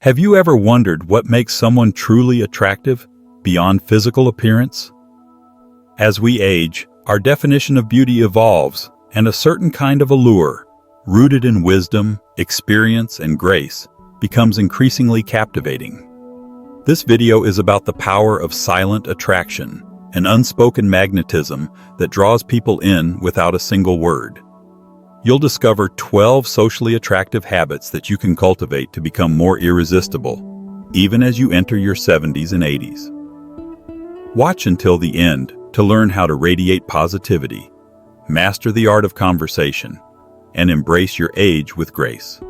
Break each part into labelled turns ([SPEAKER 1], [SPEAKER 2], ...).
[SPEAKER 1] Have you ever wondered what makes someone truly attractive beyond physical appearance? As we age, our definition of beauty evolves, and a certain kind of allure, rooted in wisdom, experience, and grace, becomes increasingly captivating. This video is about the power of silent attraction, an unspoken magnetism that draws people in without a single word. You'll discover 12 socially attractive habits that you can cultivate to become more irresistible, even as you enter your 70s and 80s. Watch until the end to learn how to radiate positivity, master the art of conversation, and embrace your age with grace.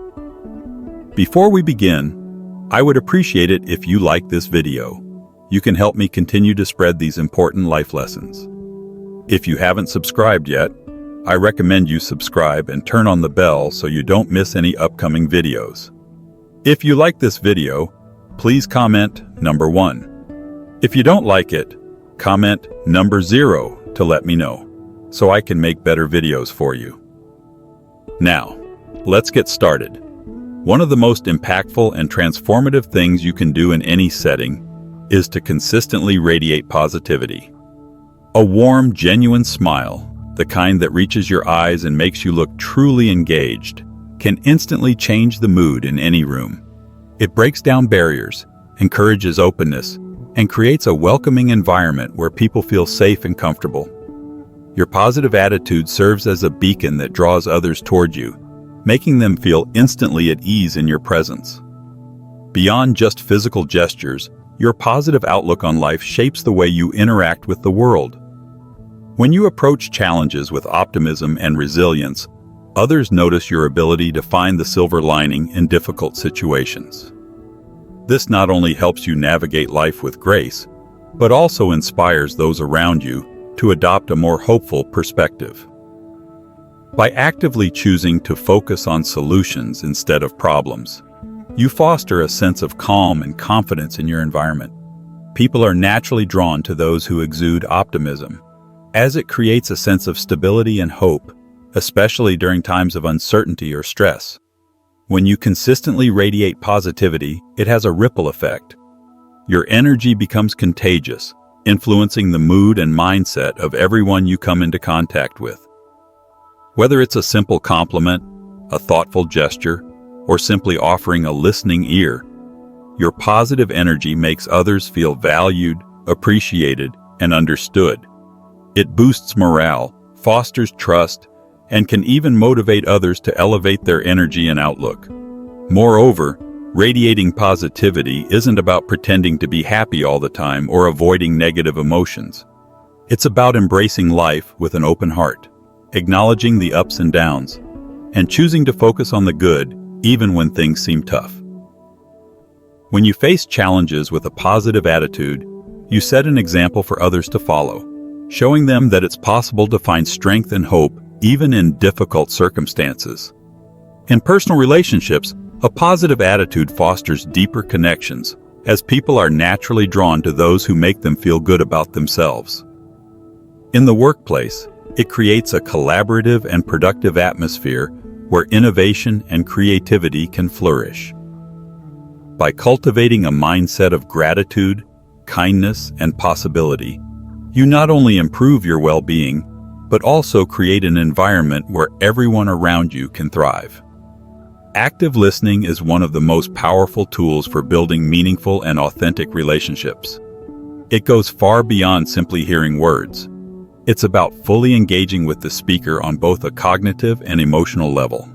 [SPEAKER 1] Before we begin, I would appreciate it if you like this video. You can help me continue to spread these important life lessons. If you haven't subscribed yet, I recommend you subscribe and turn on the bell so you don't miss any upcoming videos. If you like this video, please comment number 1. If you don't like it, comment number 0 to let me know, so I can make better videos for you. Now, let's get started. One of the most impactful and transformative things you can do in any setting is to consistently radiate positivity. A warm, genuine smile, the kind that reaches your eyes and makes you look truly engaged, can instantly change the mood in any room. It breaks down barriers, encourages openness, and creates a welcoming environment where people feel safe and comfortable. Your positive attitude serves as a beacon that draws others toward you, making them feel instantly at ease in your presence. Beyond just physical gestures, your positive outlook on life shapes the way you interact with the world. When you approach challenges with optimism and resilience, others notice your ability to find the silver lining in difficult situations. This not only helps you navigate life with grace, but also inspires those around you to adopt a more hopeful perspective. By actively choosing to focus on solutions instead of problems, you foster a sense of calm and confidence in your environment. People are naturally drawn to those who exude optimism, as it creates a sense of stability and hope, especially during times of uncertainty or stress. When you consistently radiate positivity, it has a ripple effect. Your energy becomes contagious, influencing the mood and mindset of everyone you come into contact with. Whether it's a simple compliment, a thoughtful gesture, or simply offering a listening ear, your positive energy makes others feel valued, appreciated, and understood. It boosts morale, fosters trust, and can even motivate others to elevate their energy and outlook. Moreover, radiating positivity isn't about pretending to be happy all the time or avoiding negative emotions. It's about embracing life with an open heart, acknowledging the ups and downs, and choosing to focus on the good even when things seem tough. When you face challenges with a positive attitude, you set an example for others to follow, showing them that it's possible to find strength and hope even in difficult circumstances. In personal relationships, a positive attitude fosters deeper connections, as people are naturally drawn to those who make them feel good about themselves. In the workplace, it creates a collaborative and productive atmosphere where innovation and creativity can flourish. By cultivating a mindset of gratitude, kindness, and possibility, you not only improve your well-being, but also create an environment where everyone around you can thrive. Active listening is one of the most powerful tools for building meaningful and authentic relationships. It goes far beyond simply hearing words. It's about fully engaging with the speaker on both a cognitive and emotional level.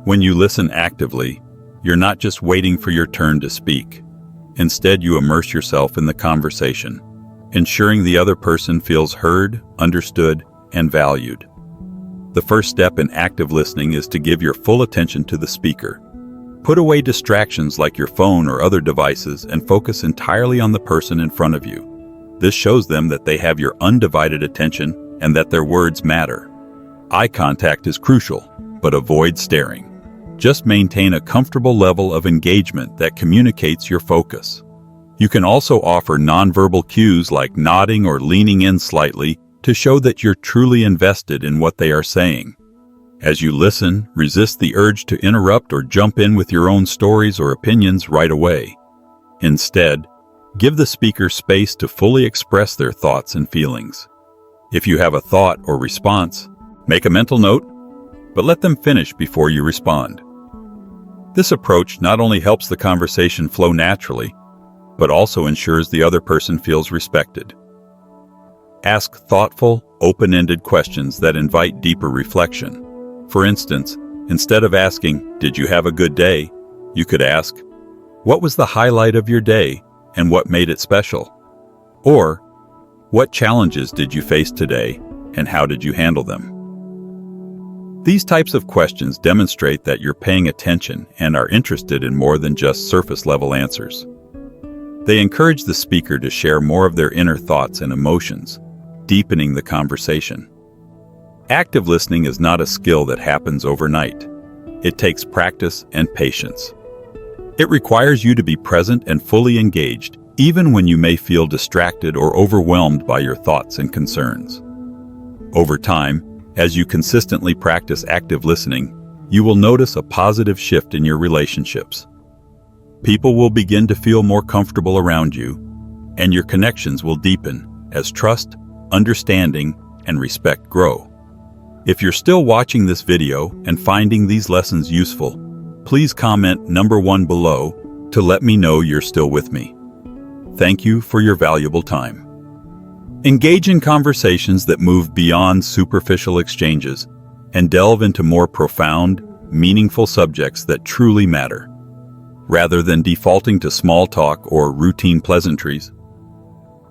[SPEAKER 1] When you listen actively, you're not just waiting for your turn to speak. Instead, you immerse yourself in the conversation, ensuring the other person feels heard, understood, and valued. The first step in active listening is to give your full attention to the speaker. Put away distractions like your phone or other devices and focus entirely on the person in front of you. This shows them that they have your undivided attention and that their words matter. Eye contact is crucial, but avoid staring. Just maintain a comfortable level of engagement that communicates your focus. You can also offer nonverbal cues like nodding or leaning in slightly to show that you're truly invested in what they are saying. As you listen, resist the urge to interrupt or jump in with your own stories or opinions right away. Instead, give the speaker space to fully express their thoughts and feelings. If you have a thought or response, make a mental note, but let them finish before you respond. This approach not only helps the conversation flow naturally, but also ensures the other person feels respected. Ask thoughtful, open-ended questions that invite deeper reflection. For instance, instead of asking, "Did you have a good day?" you could ask, "What was the highlight of your day and what made it special?" Or, "What challenges did you face today and how did you handle them?" These types of questions demonstrate that you're paying attention and are interested in more than just surface-level answers. They encourage the speaker to share more of their inner thoughts and emotions, deepening the conversation. Active listening is not a skill that happens overnight. It takes practice and patience. It requires you to be present and fully engaged, even when you may feel distracted or overwhelmed by your thoughts and concerns. Over time, as you consistently practice active listening, you will notice a positive shift in your relationships. People will begin to feel more comfortable around you, and your connections will deepen as trust, understanding, and respect grow. If you're still watching this video and finding these lessons useful, please comment number 1 below to let me know you're still with me. Thank you for your valuable time. Engage in conversations that move beyond superficial exchanges and delve into more profound, meaningful subjects that truly matter. Rather than defaulting to small talk or routine pleasantries,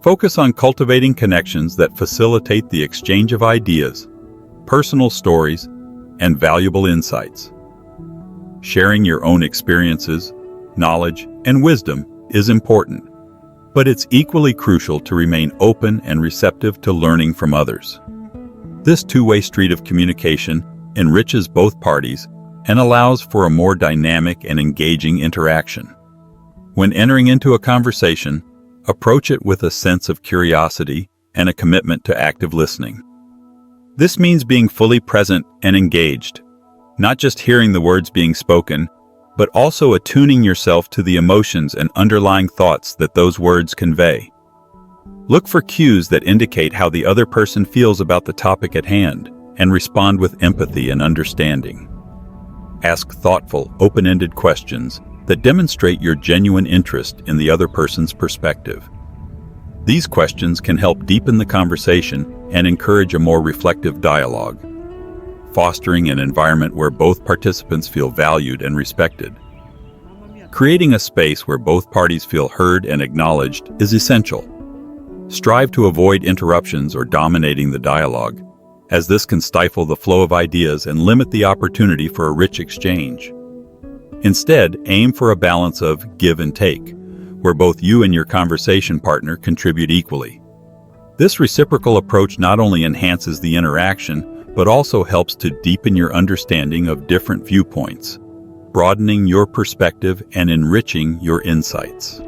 [SPEAKER 1] focus on cultivating connections that facilitate the exchange of ideas, personal stories, and valuable insights. Sharing your own experiences, knowledge, and wisdom is important, but it's equally crucial to remain open and receptive to learning from others. This two-way street of communication enriches both parties and allows for a more dynamic and engaging interaction. When entering into a conversation, approach it with a sense of curiosity and a commitment to active listening. This means being fully present and engaged, not just hearing the words being spoken, but also attuning yourself to the emotions and underlying thoughts that those words convey. Look for cues that indicate how the other person feels about the topic at hand, and respond with empathy and understanding. Ask thoughtful, open-ended questions that demonstrate your genuine interest in the other person's perspective. These questions can help deepen the conversation and encourage a more reflective dialogue, fostering an environment where both participants feel valued and respected. Creating a space where both parties feel heard and acknowledged is essential. Strive to avoid interruptions or dominating the dialogue, as this can stifle the flow of ideas and limit the opportunity for a rich exchange. Instead, aim for a balance of give and take, where both you and your conversation partner contribute equally. This reciprocal approach not only enhances the interaction, but also helps to deepen your understanding of different viewpoints, broadening your perspective and enriching your insights.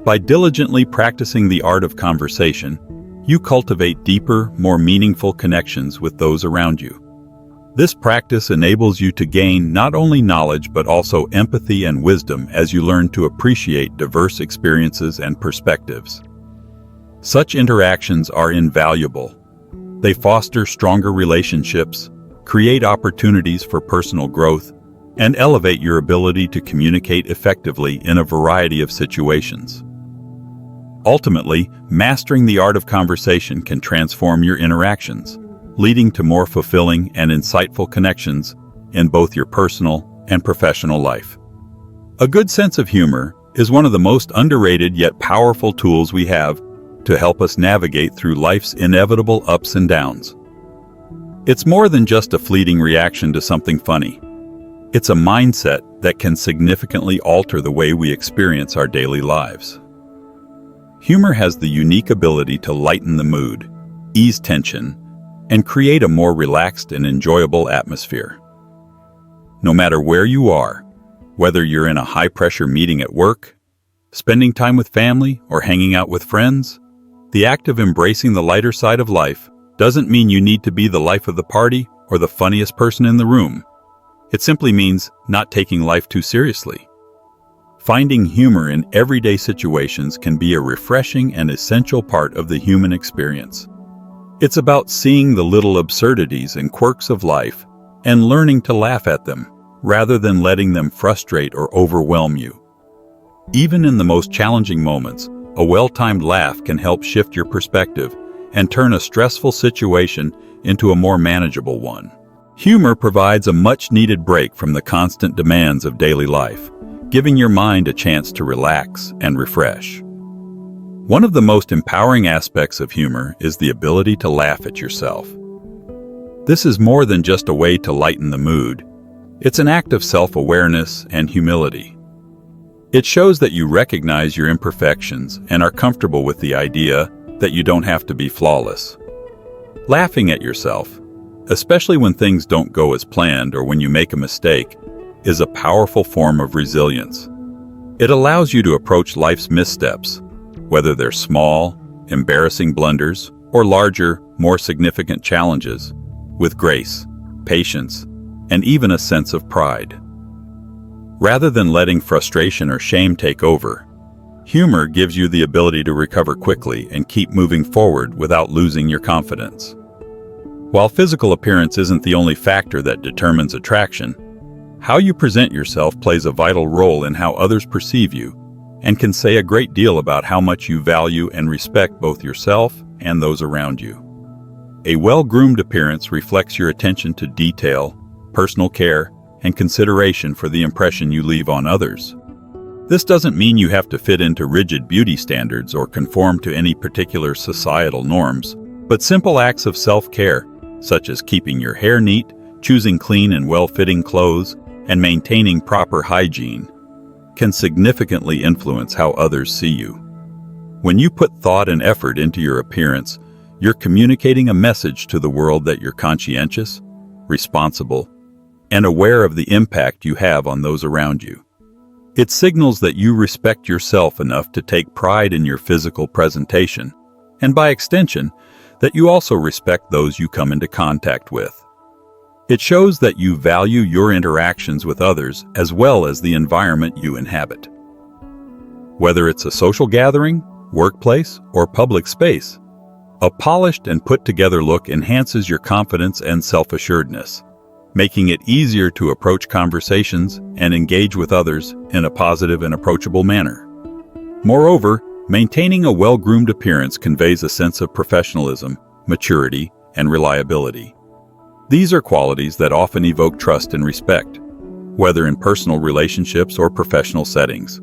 [SPEAKER 1] By diligently practicing the art of conversation, you cultivate deeper, more meaningful connections with those around you. This practice enables you to gain not only knowledge but also empathy and wisdom as you learn to appreciate diverse experiences and perspectives. Such interactions are invaluable. They foster stronger relationships, create opportunities for personal growth, and elevate your ability to communicate effectively in a variety of situations. Ultimately, mastering the art of conversation can transform your interactions, leading to more fulfilling and insightful connections in both your personal and professional life. A good sense of humor is one of the most underrated yet powerful tools we have to help us navigate through life's inevitable ups and downs. It's more than just a fleeting reaction to something funny. It's a mindset that can significantly alter the way we experience our daily lives. Humor has the unique ability to lighten the mood, ease tension, and create a more relaxed and enjoyable atmosphere. No matter where you are, whether you're in a high-pressure meeting at work, spending time with family, or hanging out with friends, the act of embracing the lighter side of life doesn't mean you need to be the life of the party or the funniest person in the room. It simply means not taking life too seriously. Finding humor in everyday situations can be a refreshing and essential part of the human experience. It's about seeing the little absurdities and quirks of life and learning to laugh at them, rather than letting them frustrate or overwhelm you. Even in the most challenging moments, a well-timed laugh can help shift your perspective and turn a stressful situation into a more manageable one. Humor provides a much-needed break from the constant demands of daily life, giving your mind a chance to relax and refresh. One of the most empowering aspects of humor is the ability to laugh at yourself. This is more than just a way to lighten the mood. It's an act of self-awareness and humility. It shows that you recognize your imperfections and are comfortable with the idea that you don't have to be flawless. Laughing at yourself, especially when things don't go as planned or when you make a mistake, is a powerful form of resilience. It allows you to approach life's missteps, whether they're small, embarrassing blunders, or larger, more significant challenges, with grace, patience, and even a sense of pride. Rather than letting frustration or shame take over, humor gives you the ability to recover quickly and keep moving forward without losing your confidence. While physical appearance isn't the only factor that determines attraction, how you present yourself plays a vital role in how others perceive you and can say a great deal about how much you value and respect both yourself and those around you. A well-groomed appearance reflects your attention to detail, personal care, and consideration for the impression you leave on others. This doesn't mean you have to fit into rigid beauty standards or conform to any particular societal norms, but simple acts of self-care, such as keeping your hair neat, choosing clean and well-fitting clothes, and maintaining proper hygiene, can significantly influence how others see you. When you put thought and effort into your appearance, you're communicating a message to the world that you're conscientious, responsible, and aware of the impact you have on those around you. It signals that you respect yourself enough to take pride in your physical presentation, and by extension, that you also respect those you come into contact with. It shows that you value your interactions with others as well as the environment you inhabit. Whether it's a social gathering, workplace, or public space, a polished and put-together look enhances your confidence and self-assuredness, making it easier to approach conversations and engage with others in a positive and approachable manner. Moreover, maintaining a well-groomed appearance conveys a sense of professionalism, maturity, and reliability. These are qualities that often evoke trust and respect, whether in personal relationships or professional settings.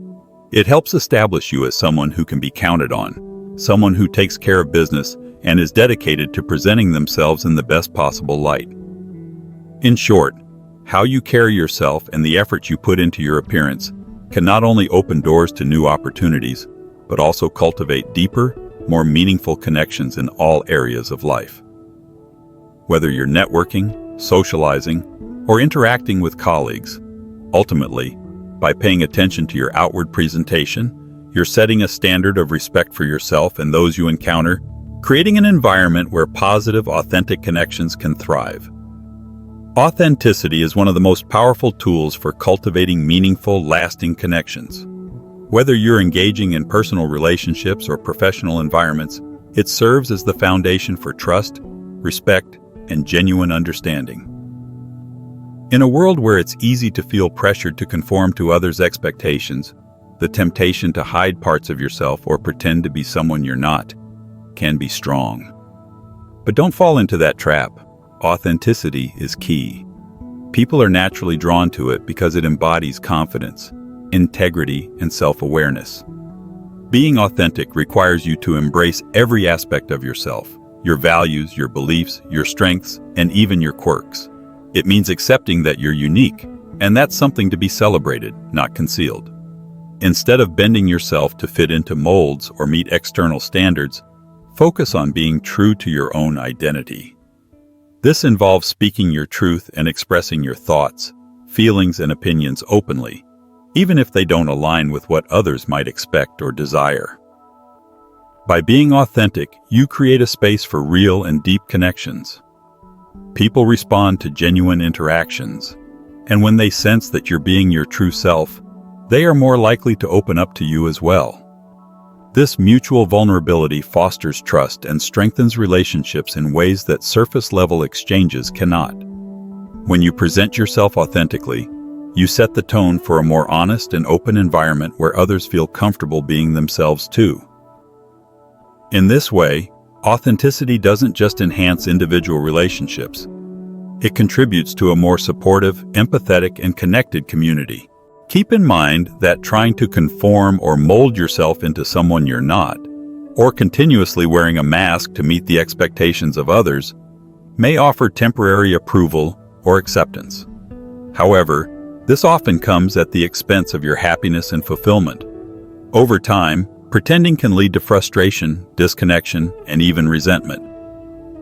[SPEAKER 1] It helps establish you as someone who can be counted on, someone who takes care of business and is dedicated to presenting themselves in the best possible light. In short, how you carry yourself and the effort you put into your appearance can not only open doors to new opportunities, but also cultivate deeper, more meaningful connections in all areas of life. Whether you're networking, socializing, or interacting with colleagues, ultimately, by paying attention to your outward presentation, you're setting a standard of respect for yourself and those you encounter, creating an environment where positive, authentic connections can thrive. Authenticity is one of the most powerful tools for cultivating meaningful, lasting connections. Whether you're engaging in personal relationships or professional environments, it serves as the foundation for trust, respect, and genuine understanding. In a world where it's easy to feel pressured to conform to others' expectations, the temptation to hide parts of yourself or pretend to be someone you're not can be strong. But don't fall into that trap. Authenticity is key. People are naturally drawn to it because it embodies confidence, integrity, and self-awareness. Being authentic requires you to embrace every aspect of yourself, your values, your beliefs, your strengths, and even your quirks. It means accepting that you're unique, and that's something to be celebrated, not concealed. Instead of bending yourself to fit into molds or meet external standards, focus on being true to your own identity. This involves speaking your truth and expressing your thoughts, feelings, and opinions openly, even if they don't align with what others might expect or desire. By being authentic, you create a space for real and deep connections. People respond to genuine interactions, and when they sense that you're being your true self, they are more likely to open up to you as well. This mutual vulnerability fosters trust and strengthens relationships in ways that surface-level exchanges cannot. When you present yourself authentically, you set the tone for a more honest and open environment where others feel comfortable being themselves too. In this way, authenticity doesn't just enhance individual relationships. It contributes to a more supportive, empathetic, and connected community. Keep in mind that trying to conform or mold yourself into someone you're not, or continuously wearing a mask to meet the expectations of others, may offer temporary approval or acceptance. However, this often comes at the expense of your happiness and fulfillment. Over time, pretending can lead to frustration, disconnection, and even resentment.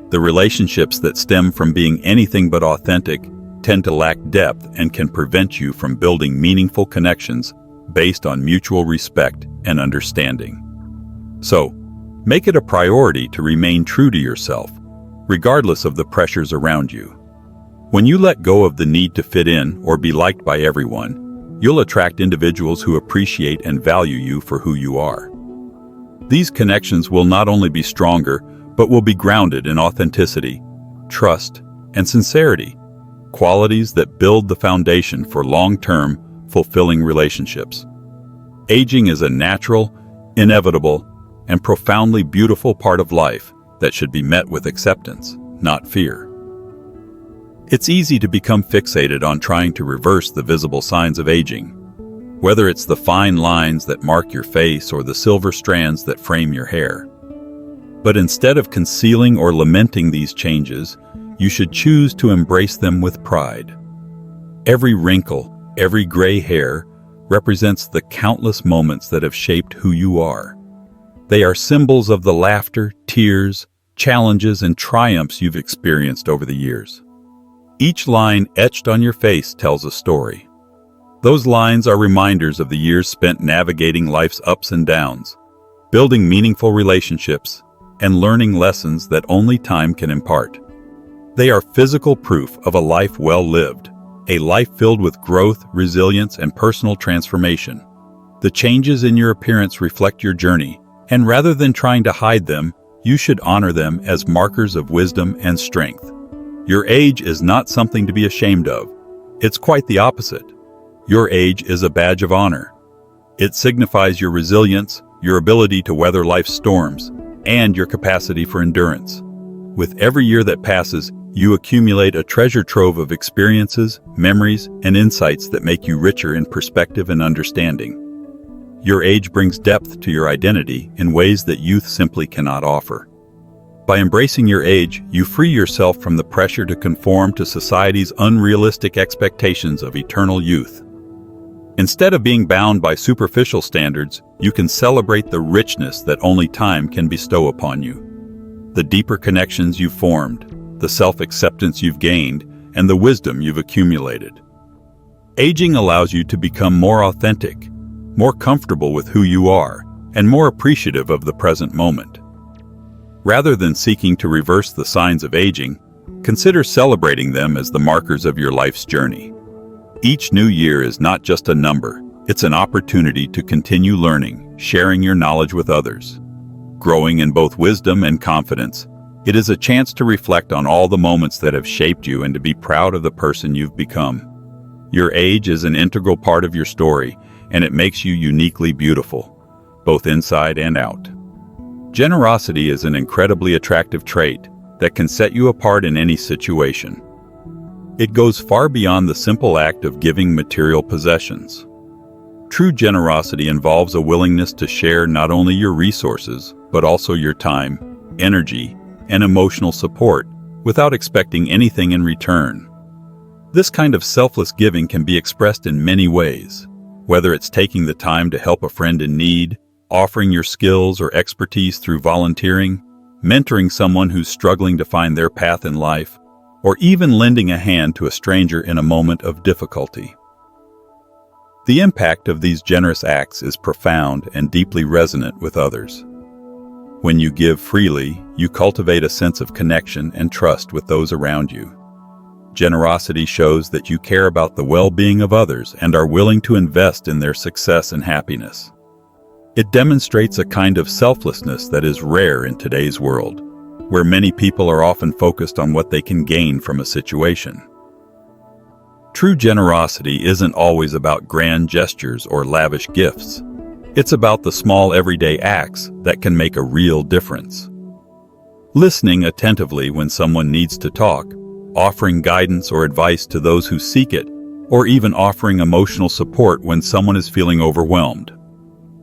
[SPEAKER 1] The relationships that stem from being anything but authentic tend to lack depth and can prevent you from building meaningful connections based on mutual respect and understanding. So, make it a priority to remain true to yourself, regardless of the pressures around you. When you let go of the need to fit in or be liked by everyone, you'll attract individuals who appreciate and value you for who you are. These connections will not only be stronger, but will be grounded in authenticity, trust, and sincerity, qualities that build the foundation for long-term, fulfilling relationships. Aging is a natural, inevitable, and profoundly beautiful part of life that should be met with acceptance, not fear. It's easy to become fixated on trying to reverse the visible signs of aging, whether it's the fine lines that mark your face or the silver strands that frame your hair. But instead of concealing or lamenting these changes, you should choose to embrace them with pride. Every wrinkle, every gray hair, represents the countless moments that have shaped who you are. They are symbols of the laughter, tears, challenges, and triumphs you've experienced over the years. Each line etched on your face tells a story. Those lines are reminders of the years spent navigating life's ups and downs, building meaningful relationships, and learning lessons that only time can impart. They are physical proof of a life well lived, a life filled with growth, resilience, and personal transformation. The changes in your appearance reflect your journey, and rather than trying to hide them, you should honor them as markers of wisdom and strength. Your age is not something to be ashamed of. It's quite the opposite. Your age is a badge of honor. It signifies your resilience, your ability to weather life's storms, and your capacity for endurance. With every year that passes, you accumulate a treasure trove of experiences, memories, and insights that make you richer in perspective and understanding. Your age brings depth to your identity in ways that youth simply cannot offer. By embracing your age, you free yourself from the pressure to conform to society's unrealistic expectations of eternal youth. Instead of being bound by superficial standards, you can celebrate the richness that only time can bestow upon you. The deeper connections you've formed, the self-acceptance you've gained, and the wisdom you've accumulated. Aging allows you to become more authentic, more comfortable with who you are, and more appreciative of the present moment. Rather than seeking to reverse the signs of aging, consider celebrating them as the markers of your life's journey. Each new year is not just a number, it's an opportunity to continue learning, sharing your knowledge with others. Growing in both wisdom and confidence, it is a chance to reflect on all the moments that have shaped you and to be proud of the person you've become. Your age is an integral part of your story, and it makes you uniquely beautiful, both inside and out. Generosity is an incredibly attractive trait that can set you apart in any situation. It goes far beyond the simple act of giving material possessions. True generosity involves a willingness to share not only your resources, but also your time, energy, and emotional support without expecting anything in return. This kind of selfless giving can be expressed in many ways, whether it's taking the time to help a friend in need, offering your skills or expertise through volunteering, mentoring someone who's struggling to find their path in life, or even lending a hand to a stranger in a moment of difficulty. The impact of these generous acts is profound and deeply resonant with others. When you give freely, you cultivate a sense of connection and trust with those around you. Generosity shows that you care about the well-being of others and are willing to invest in their success and happiness. It demonstrates a kind of selflessness that is rare in today's world, where many people are often focused on what they can gain from a situation. True generosity isn't always about grand gestures or lavish gifts. It's about the small everyday acts that can make a real difference. Listening attentively when someone needs to talk, offering guidance or advice to those who seek it, or even offering emotional support when someone is feeling overwhelmed.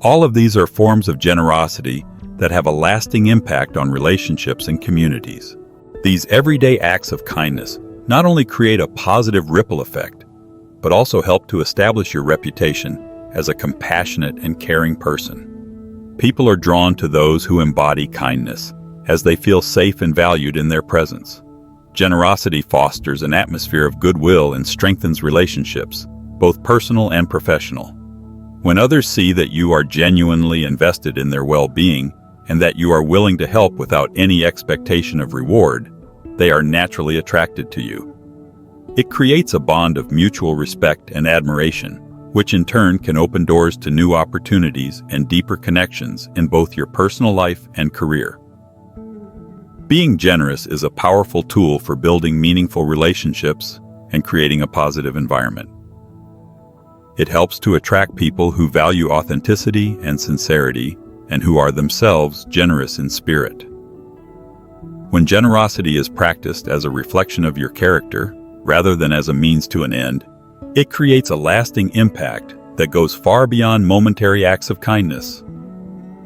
[SPEAKER 1] All of these are forms of generosity that have a lasting impact on relationships and communities. These everyday acts of kindness not only create a positive ripple effect, but also help to establish your reputation as a compassionate and caring person. People are drawn to those who embody kindness, as they feel safe and valued in their presence. Generosity fosters an atmosphere of goodwill and strengthens relationships, both personal and professional. When others see that you are genuinely invested in their well-being and that you are willing to help without any expectation of reward, they are naturally attracted to you. It creates a bond of mutual respect and admiration, which in turn can open doors to new opportunities and deeper connections in both your personal life and career. Being generous is a powerful tool for building meaningful relationships and creating a positive environment. It helps to attract people who value authenticity and sincerity and who are themselves generous in spirit. When generosity is practiced as a reflection of your character, rather than as a means to an end, it creates a lasting impact that goes far beyond momentary acts of kindness.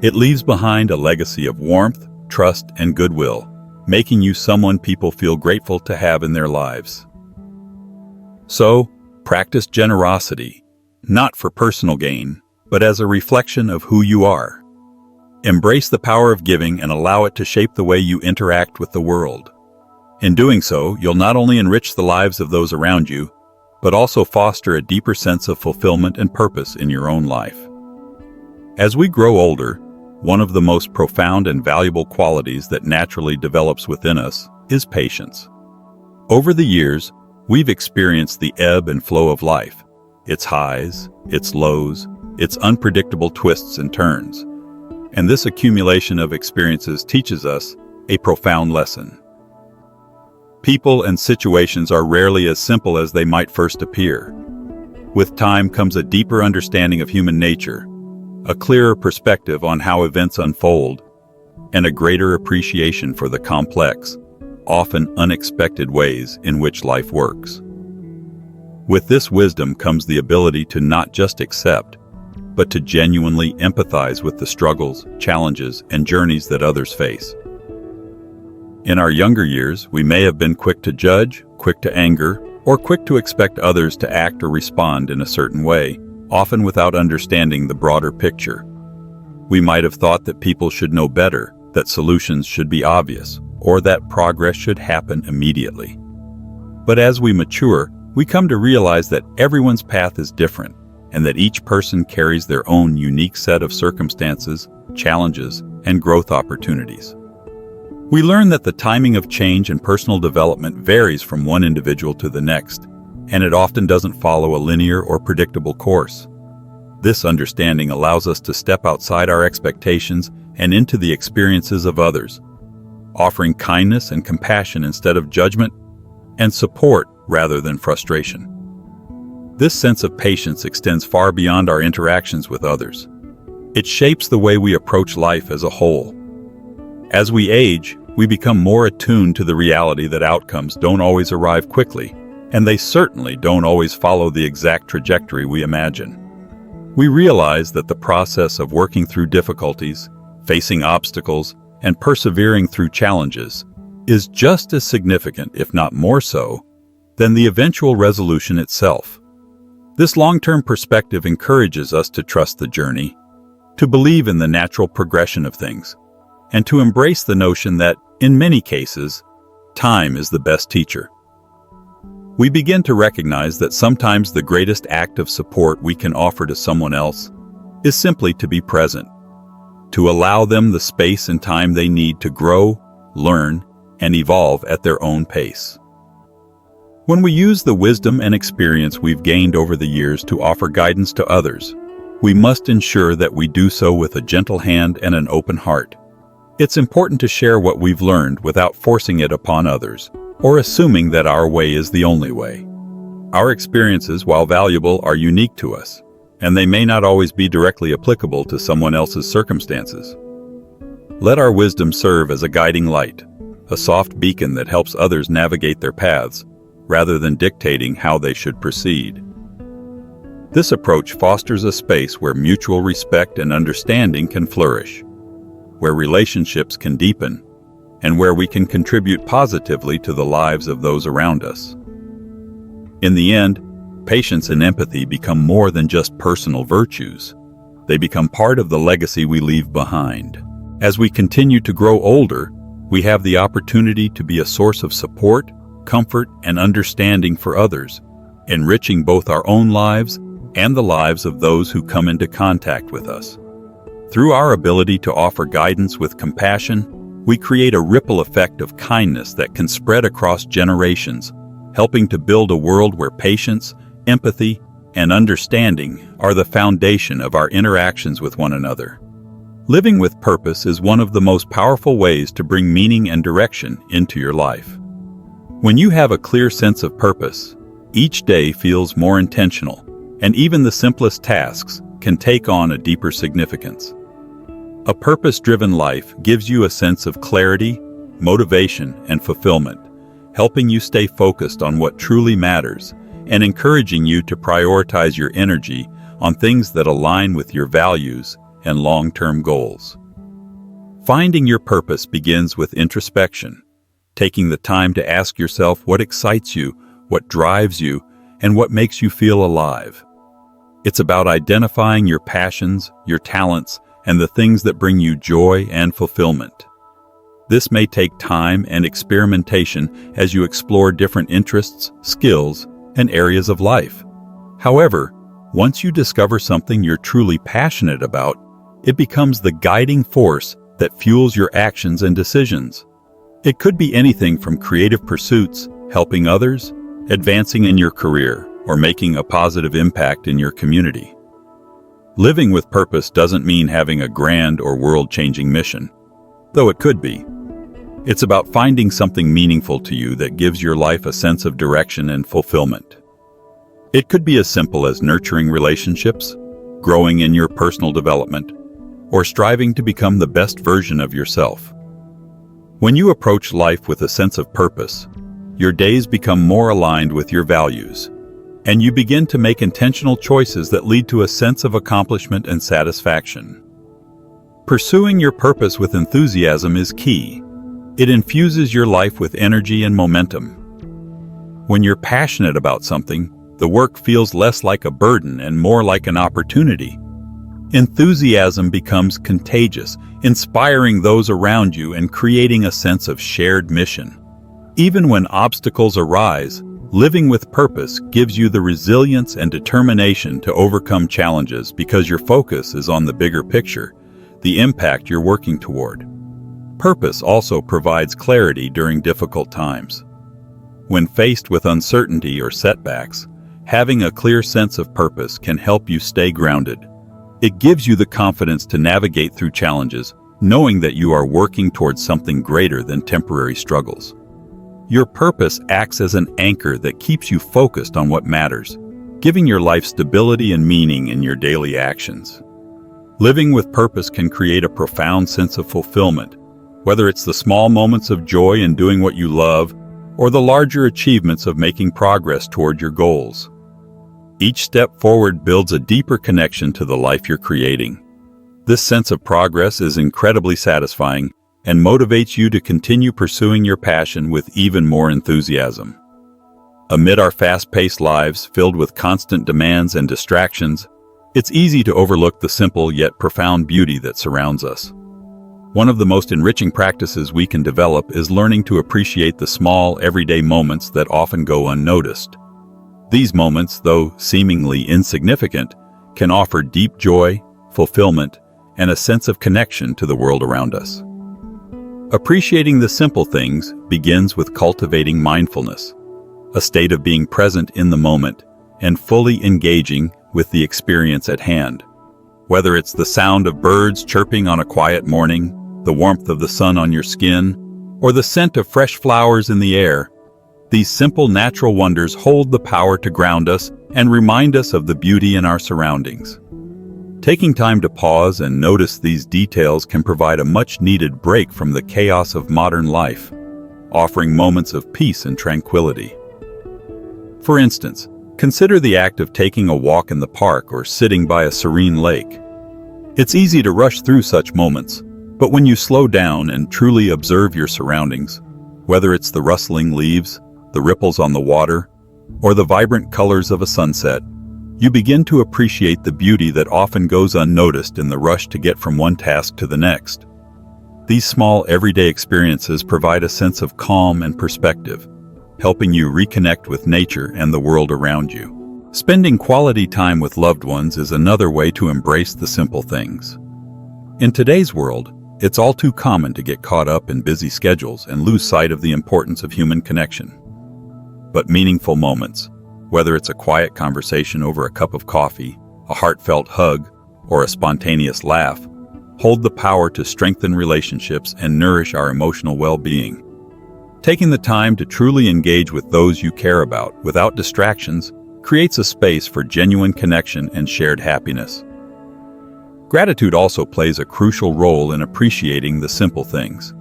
[SPEAKER 1] It leaves behind a legacy of warmth, trust, and goodwill, making you someone people feel grateful to have in their lives. So, practice generosity, not for personal gain, but as a reflection of who you are. Embrace the power of giving and allow it to shape the way you interact with the world. In doing so, you'll not only enrich the lives of those around you, but also foster a deeper sense of fulfillment and purpose in your own life. As we grow older, one of the most profound and valuable qualities that naturally develops within us is patience. Over the years, we've experienced the ebb and flow of life, its highs, its lows, its unpredictable twists and turns. And this accumulation of experiences teaches us a profound lesson. People and situations are rarely as simple as they might first appear. With time comes a deeper understanding of human nature, a clearer perspective on how events unfold, and a greater appreciation for the complex, often unexpected ways in which life works. With this wisdom comes the ability to not just accept, but to genuinely empathize with the struggles, challenges, and journeys that others face. In our younger years, we may have been quick to judge, quick to anger, or quick to expect others to act or respond in a certain way, often without understanding the broader picture. We might have thought that people should know better, that solutions should be obvious, or that progress should happen immediately. But as we mature, we come to realize that everyone's path is different, and that each person carries their own unique set of circumstances, challenges, and growth opportunities. We learn that the timing of change and personal development varies from one individual to the next, and it often doesn't follow a linear or predictable course. This understanding allows us to step outside our expectations and into the experiences of others, offering kindness and compassion instead of judgment, and support rather than frustration. This sense of patience extends far beyond our interactions with others. It shapes the way we approach life as a whole. As we age, we become more attuned to the reality that outcomes don't always arrive quickly, and they certainly don't always follow the exact trajectory we imagine. We realize that the process of working through difficulties, facing obstacles, and persevering through challenges is just as significant, if not more so, than the eventual resolution itself. This long-term perspective encourages us to trust the journey, to believe in the natural progression of things, and to embrace the notion that, in many cases, time is the best teacher. We begin to recognize that sometimes the greatest act of support we can offer to someone else is simply to be present, to allow them the space and time they need to grow, learn, and evolve at their own pace. When we use the wisdom and experience we've gained over the years to offer guidance to others, we must ensure that we do so with a gentle hand and an open heart. It's important to share what we've learned without forcing it upon others, or assuming that our way is the only way. Our experiences, while valuable, are unique to us, and they may not always be directly applicable to someone else's circumstances. Let our wisdom serve as a guiding light, a soft beacon that helps others navigate their paths, rather than dictating how they should proceed. This approach fosters a space where mutual respect and understanding can flourish, where relationships can deepen, and where we can contribute positively to the lives of those around us. In the end, patience and empathy become more than just personal virtues. They become part of the legacy we leave behind. As we continue to grow older, we have the opportunity to be a source of support, comfort, and understanding for others, enriching both our own lives and the lives of those who come into contact with us. Through our ability to offer guidance with compassion, we create a ripple effect of kindness that can spread across generations, helping to build a world where patience, empathy, and understanding are the foundation of our interactions with one another. Living with purpose is one of the most powerful ways to bring meaning and direction into your life. When you have a clear sense of purpose, each day feels more intentional, and even the simplest tasks can take on a deeper significance. A purpose-driven life gives you a sense of clarity, motivation, and fulfillment, helping you stay focused on what truly matters and encouraging you to prioritize your energy on things that align with your values and long-term goals. Finding your purpose begins with introspection, taking the time to ask yourself what excites you, what drives you, and what makes you feel alive. It's about identifying your passions, your talents, and the things that bring you joy and fulfillment. This may take time and experimentation as you explore different interests, skills, and areas of life. However, once you discover something you're truly passionate about, it becomes the guiding force that fuels your actions and decisions. It could be anything from creative pursuits, helping others, advancing in your career, or making a positive impact in your community. Living with purpose doesn't mean having a grand or world-changing mission, though it could be. It's about finding something meaningful to you that gives your life a sense of direction and fulfillment. It could be as simple as nurturing relationships, growing in your personal development, or striving to become the best version of yourself. When you approach life with a sense of purpose, your days become more aligned with your values, and you begin to make intentional choices that lead to a sense of accomplishment and satisfaction. Pursuing your purpose with enthusiasm is key. It infuses your life with energy and momentum. When you're passionate about something, the work feels less like a burden and more like an opportunity. Enthusiasm becomes contagious, inspiring those around you and creating a sense of shared mission. Even when obstacles arise, living with purpose gives you the resilience and determination to overcome challenges because your focus is on the bigger picture, the impact you're working toward. Purpose also provides clarity during difficult times. When faced with uncertainty or setbacks, having a clear sense of purpose can help you stay grounded. It gives you the confidence to navigate through challenges, knowing that you are working towards something greater than temporary struggles. Your purpose acts as an anchor that keeps you focused on what matters, giving your life stability and meaning in your daily actions. Living with purpose can create a profound sense of fulfillment, whether it's the small moments of joy in doing what you love or the larger achievements of making progress toward your goals. Each step forward builds a deeper connection to the life you're creating. This sense of progress is incredibly satisfying and motivates you to continue pursuing your passion with even more enthusiasm. Amid our fast-paced lives filled with constant demands and distractions, it's easy to overlook the simple yet profound beauty that surrounds us. One of the most enriching practices we can develop is learning to appreciate the small, everyday moments that often go unnoticed. These moments, though seemingly insignificant, can offer deep joy, fulfillment, and a sense of connection to the world around us. Appreciating the simple things begins with cultivating mindfulness, a state of being present in the moment and fully engaging with the experience at hand. Whether it's the sound of birds chirping on a quiet morning, the warmth of the sun on your skin, or the scent of fresh flowers in the air, these simple natural wonders hold the power to ground us and remind us of the beauty in our surroundings. Taking time to pause and notice these details can provide a much-needed break from the chaos of modern life, offering moments of peace and tranquility. For instance, consider the act of taking a walk in the park or sitting by a serene lake. It's easy to rush through such moments, but when you slow down and truly observe your surroundings, whether it's the rustling leaves, the ripples on the water, or the vibrant colors of a sunset, you begin to appreciate the beauty that often goes unnoticed in the rush to get from one task to the next. These small everyday experiences provide a sense of calm and perspective, helping you reconnect with nature and the world around you. Spending quality time with loved ones is another way to embrace the simple things. In today's world, it's all too common to get caught up in busy schedules and lose sight of the importance of human connection. But meaningful moments, whether it's a quiet conversation over a cup of coffee, a heartfelt hug, or a spontaneous laugh, hold the power to strengthen relationships and nourish our emotional well-being. Taking the time to truly engage with those you care about without distractions creates a space for genuine connection and shared happiness. Gratitude also plays a crucial role in appreciating the simple things.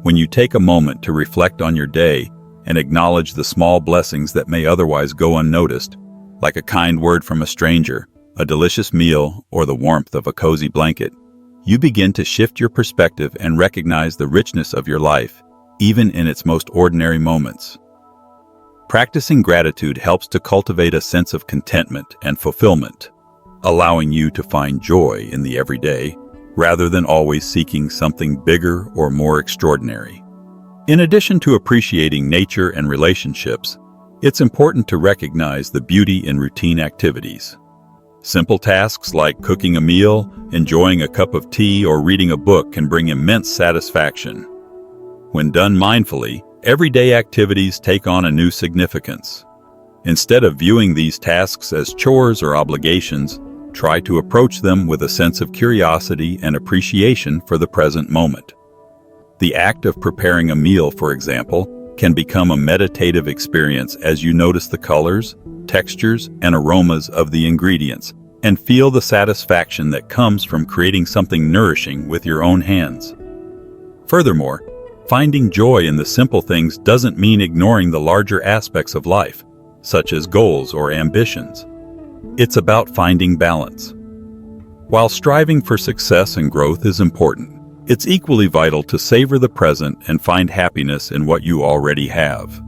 [SPEAKER 1] When you take a moment to reflect on your day and acknowledge the small blessings that may otherwise go unnoticed, like a kind word from a stranger, a delicious meal, or the warmth of a cozy blanket, you begin to shift your perspective and recognize the richness of your life, even in its most ordinary moments. Practicing gratitude helps to cultivate a sense of contentment and fulfillment, allowing you to find joy in the everyday, rather than always seeking something bigger or more extraordinary. In addition to appreciating nature and relationships, it's important to recognize the beauty in routine activities. Simple tasks like cooking a meal, enjoying a cup of tea, or reading a book can bring immense satisfaction. When done mindfully, everyday activities take on a new significance. Instead of viewing these tasks as chores or obligations, try to approach them with a sense of curiosity and appreciation for the present moment. The act of preparing a meal, for example, can become a meditative experience as you notice the colors, textures, and aromas of the ingredients and feel the satisfaction that comes from creating something nourishing with your own hands. Furthermore, finding joy in the simple things doesn't mean ignoring the larger aspects of life, such as goals or ambitions. It's about finding balance. While striving for success and growth is important, it's equally vital to savor the present and find happiness in what you already have.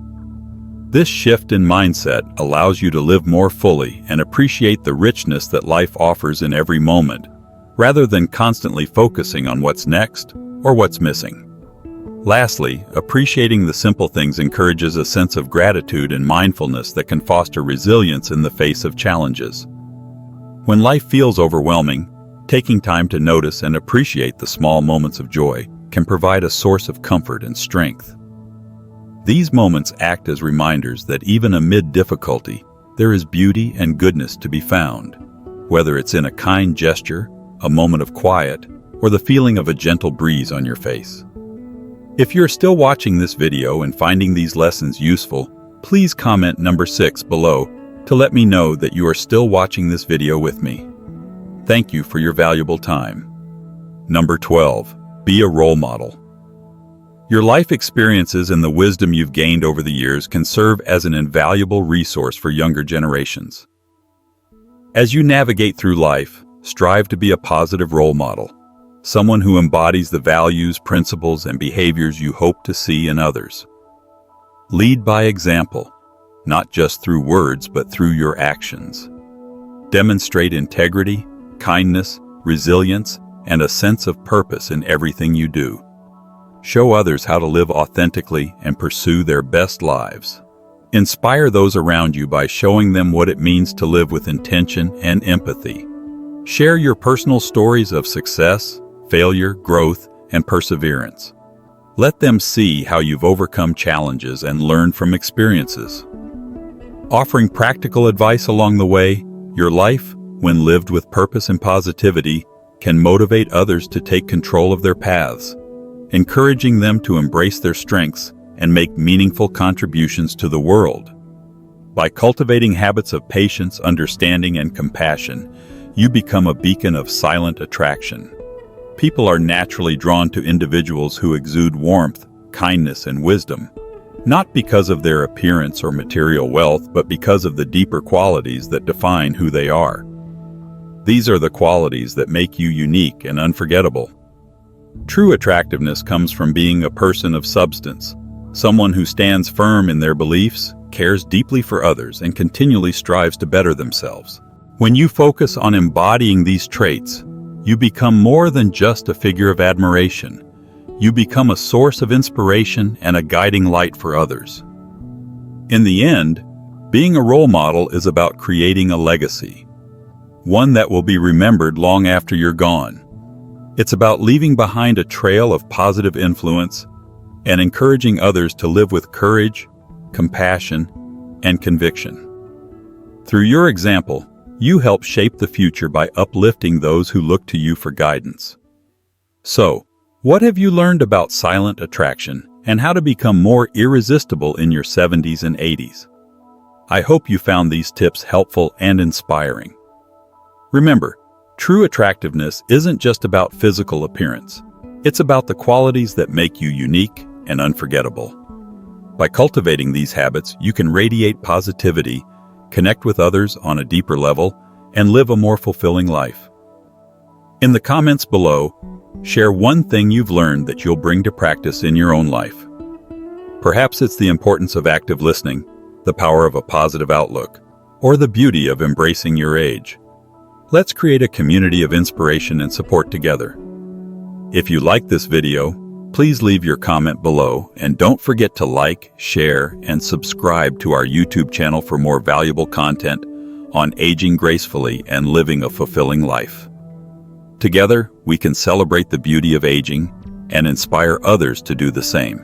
[SPEAKER 1] This shift in mindset allows you to live more fully and appreciate the richness that life offers in every moment, rather than constantly focusing on what's next or what's missing. Lastly, appreciating the simple things encourages a sense of gratitude and mindfulness that can foster resilience in the face of challenges. When life feels overwhelming, taking time to notice and appreciate the small moments of joy can provide a source of comfort and strength. These moments act as reminders that even amid difficulty, there is beauty and goodness to be found, whether it's in a kind gesture, a moment of quiet, or the feeling of a gentle breeze on your face. If you're still watching this video and finding these lessons useful, please comment number 6 below to let me know that you are still watching this video with me. Thank you for your valuable time. Number 12. Be a role model. Your life experiences and the wisdom you've gained over the years can serve as an invaluable resource for younger generations. As you navigate through life, strive to be a positive role model, someone who embodies the values, principles, and behaviors you hope to see in others. Lead by example, not just through words but through your actions. Demonstrate integrity, kindness, resilience, and a sense of purpose in everything you do. Show others how to live authentically and pursue their best lives. Inspire those around you by showing them what it means to live with intention and empathy. Share your personal stories of success, failure, growth, and perseverance. Let them see how you've overcome challenges and learned from experiences. Offering practical advice along the way, your life, when lived with purpose and positivity, can motivate others to take control of their paths, encouraging them to embrace their strengths and make meaningful contributions to the world. By cultivating habits of patience, understanding, and compassion, you become a beacon of silent attraction. People are naturally drawn to individuals who exude warmth, kindness, and wisdom, not because of their appearance or material wealth, but because of the deeper qualities that define who they are. These are the qualities that make you unique and unforgettable. True attractiveness comes from being a person of substance, someone who stands firm in their beliefs, cares deeply for others, and continually strives to better themselves. When you focus on embodying these traits, you become more than just a figure of admiration. You become a source of inspiration and a guiding light for others. In the end, being a role model is about creating a legacy, one that will be remembered long after you're gone. It's about leaving behind a trail of positive influence and encouraging others to live with courage, compassion, and conviction. Through your example, you help shape the future by uplifting those who look to you for guidance. So, what have you learned about silent attraction and how to become more irresistible in your 70s and 80s? I hope you found these tips helpful and inspiring. Remember, true attractiveness isn't just about physical appearance. It's about the qualities that make you unique and unforgettable. By cultivating these habits, you can radiate positivity, connect with others on a deeper level, and live a more fulfilling life. In the comments below, share one thing you've learned that you'll bring to practice in your own life. Perhaps it's the importance of active listening, the power of a positive outlook, or the beauty of embracing your age. Let's create a community of inspiration and support together. If you like this video, please leave your comment below, and don't forget to like, share, and subscribe to our YouTube channel for more valuable content on aging gracefully and living a fulfilling life. Together, we can celebrate the beauty of aging and inspire others to do the same.